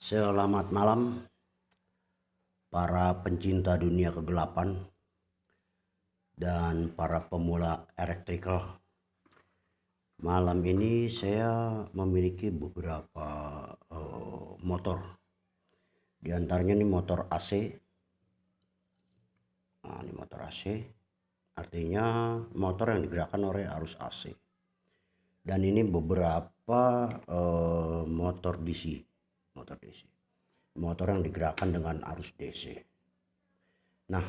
Selamat malam para pencinta dunia kegelapan dan para pemula elektrikal. Malam ini saya memiliki beberapa motor. Di antaranya ini motor AC. Nah, ini motor AC. Artinya motor yang digerakkan oleh arus AC. Dan ini beberapa motor DC. Motor yang digerakkan dengan arus DC. Nah,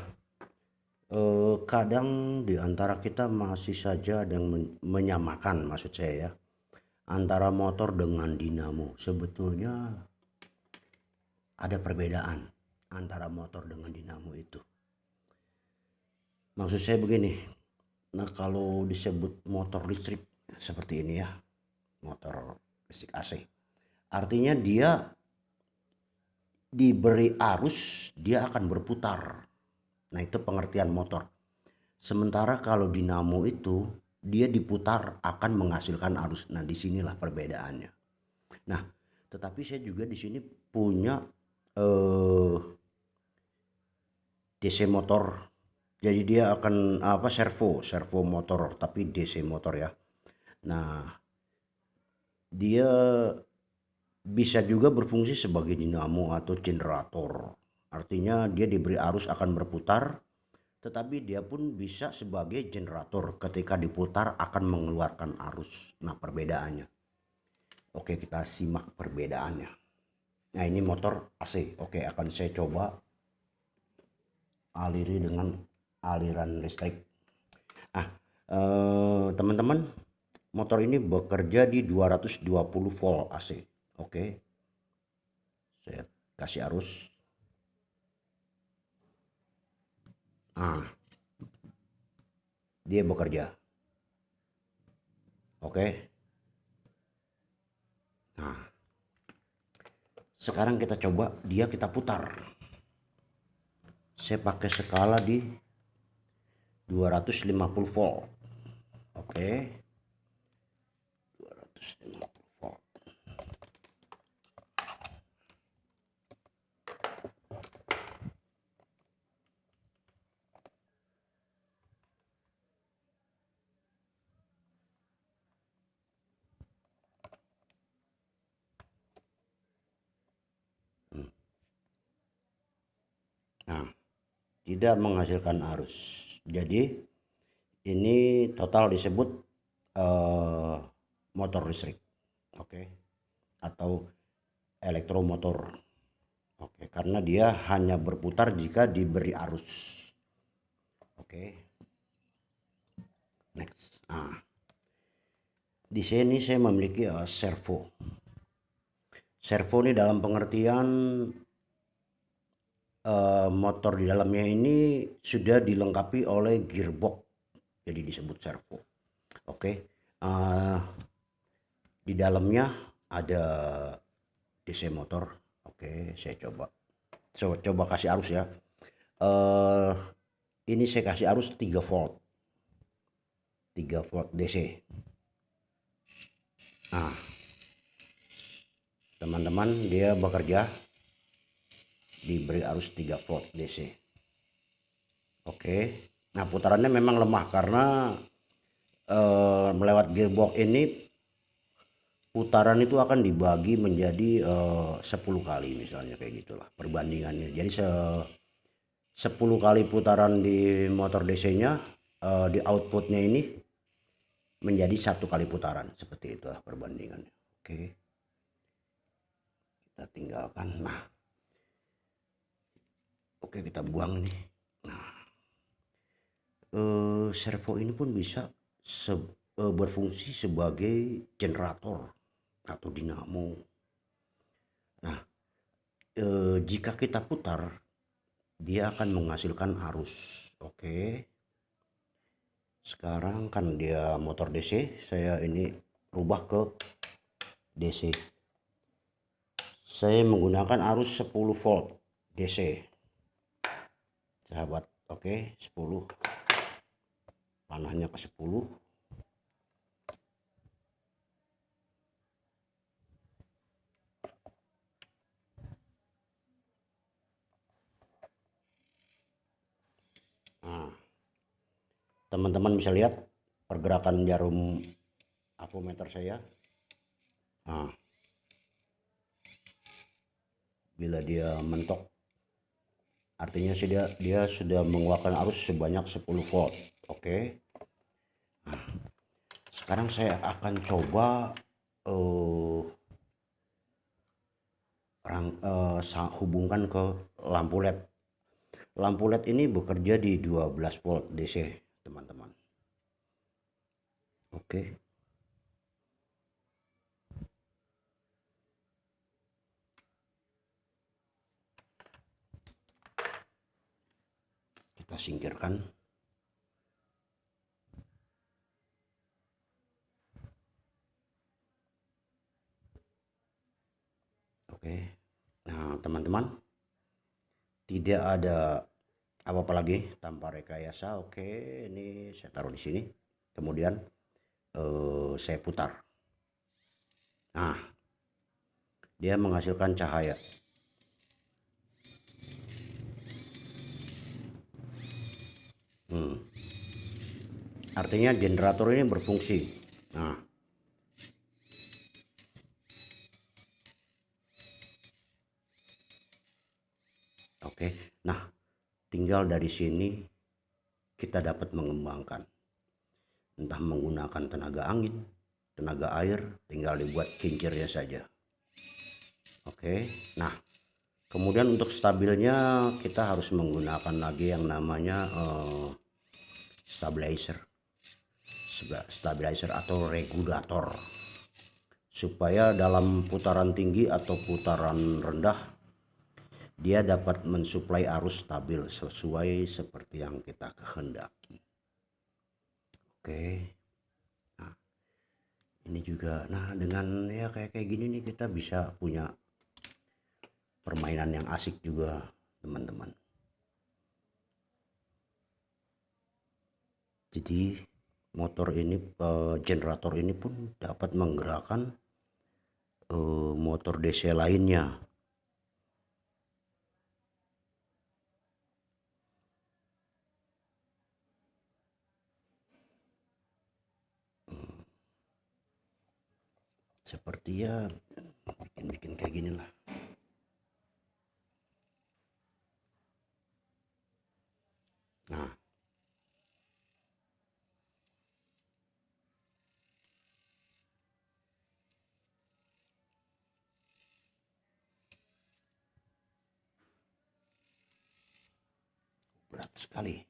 kadang di antara kita masih saja ada yang menyamakan, maksud saya ya, antara motor dengan dinamo. Sebetulnya ada perbedaan antara motor dengan dinamo itu. Maksud saya begini, nah kalau disebut motor listrik seperti ini ya, motor listrik AC, artinya dia diberi arus, dia akan berputar. Nah, itu pengertian motor. Sementara kalau dinamo itu dia diputar akan menghasilkan arus. Nah, disinilah perbedaannya. Nah, tetapi saya juga di sini punya DC motor. Jadi dia akan servo motor tapi DC motor ya. Nah, dia bisa juga berfungsi sebagai dinamo atau generator. Artinya dia diberi arus akan berputar, tetapi dia pun bisa sebagai generator, ketika diputar akan mengeluarkan arus. Nah, perbedaannya. Oke, kita simak perbedaannya. Nah, ini motor AC. Oke, akan saya coba aliri dengan aliran listrik. Nah, teman-teman, motor ini bekerja di 220 volt AC. Oke, saya kasih arus. Nah, dia bekerja. Oke. Nah, sekarang kita coba kita putar. Saya pakai skala di 250 volt. Oke. 250 volt. Nah, tidak menghasilkan arus. Jadi ini total disebut motor listrik. Oke. Atau elektromotor. Oke, karena dia hanya berputar jika diberi arus. Oke. Next. Nah, di sini saya memiliki servo. Servo ini dalam pengertian motor di dalamnya ini sudah dilengkapi oleh gearbox, jadi disebut servo. Oke. Di dalamnya ada DC motor. Oke, saya coba kasih arus ya. Ini saya kasih arus 3 volt DC. Nah, teman-teman, dia bekerja diberi arus 3 volt DC. Oke. Nah, putarannya memang lemah karena melewat gearbox ini putaran itu akan dibagi menjadi 10 kali misalnya, kayak gitulah perbandingannya. Jadi 10 kali putaran di motor DC-nya, di outputnya ini menjadi 1 kali putaran, seperti itu perbandingannya. Oke, kita tinggalkan. Nah, oke, kita buang nih. Nah, servo ini pun bisa berfungsi sebagai generator atau dinamo. Nah, jika kita putar, dia akan menghasilkan arus. Oke. Sekarang kan dia motor DC, saya ini rubah ke DC. Saya menggunakan arus 10 volt DC. Sahabat, oke, 10. Panahnya ke 10. Teman-teman bisa lihat pergerakan jarum avometer saya. Nah, bila dia mentok, artinya dia sudah mengeluarkan arus sebanyak 10 volt. Oke. Nah, sekarang saya akan coba hubungkan ke lampu LED. Lampu LED ini bekerja di 12 volt DC, teman-teman. Oke. Kita singkirkan. Oke. Nah, teman-teman, tidak ada apa-apa lagi tanpa rekayasa. Oke, ini saya taruh di sini. Kemudian saya putar. Nah, dia menghasilkan cahaya. Artinya generator ini berfungsi. Nah, oke. Nah, tinggal dari sini kita dapat mengembangkan. Entah menggunakan tenaga angin, tenaga air, tinggal dibuat kincirnya saja. Oke. Nah, kemudian untuk stabilnya kita harus menggunakan lagi yang namanya stabilizer atau regulator, supaya dalam putaran tinggi atau putaran rendah dia dapat mensuplai arus stabil sesuai seperti yang kita kehendaki. Oke. Nah, ini juga, nah dengan ya kayak gini nih kita bisa punya permainan yang asik juga, teman-teman. Jadi motor ini, generator ini pun dapat menggerakkan motor DC lainnya. Seperti ya bikin kayak gini lah. Nah, berat sekali.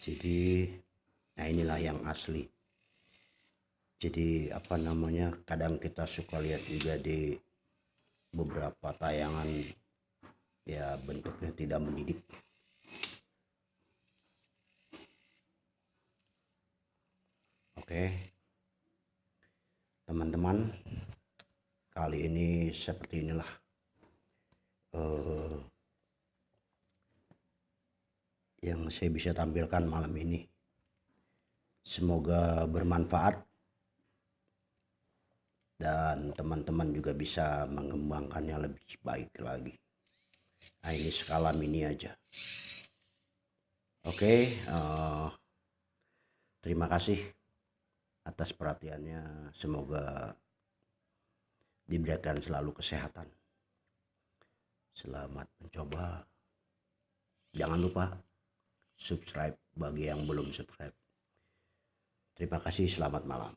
Jadi, nah inilah yang asli. Jadi apa namanya, kadang kita suka lihat juga di beberapa tayangan, ya bentuknya tidak mendidik. Oke, teman-teman, kali ini seperti inilah yang saya bisa tampilkan malam ini. Semoga bermanfaat dan teman-teman juga bisa mengembangkannya lebih baik lagi. Nah, ini skala mini aja. Oke, terima kasih atas perhatiannya. Semoga diberikan selalu kesehatan. Selamat mencoba. Jangan lupa subscribe bagi yang belum subscribe. Terima kasih, selamat malam.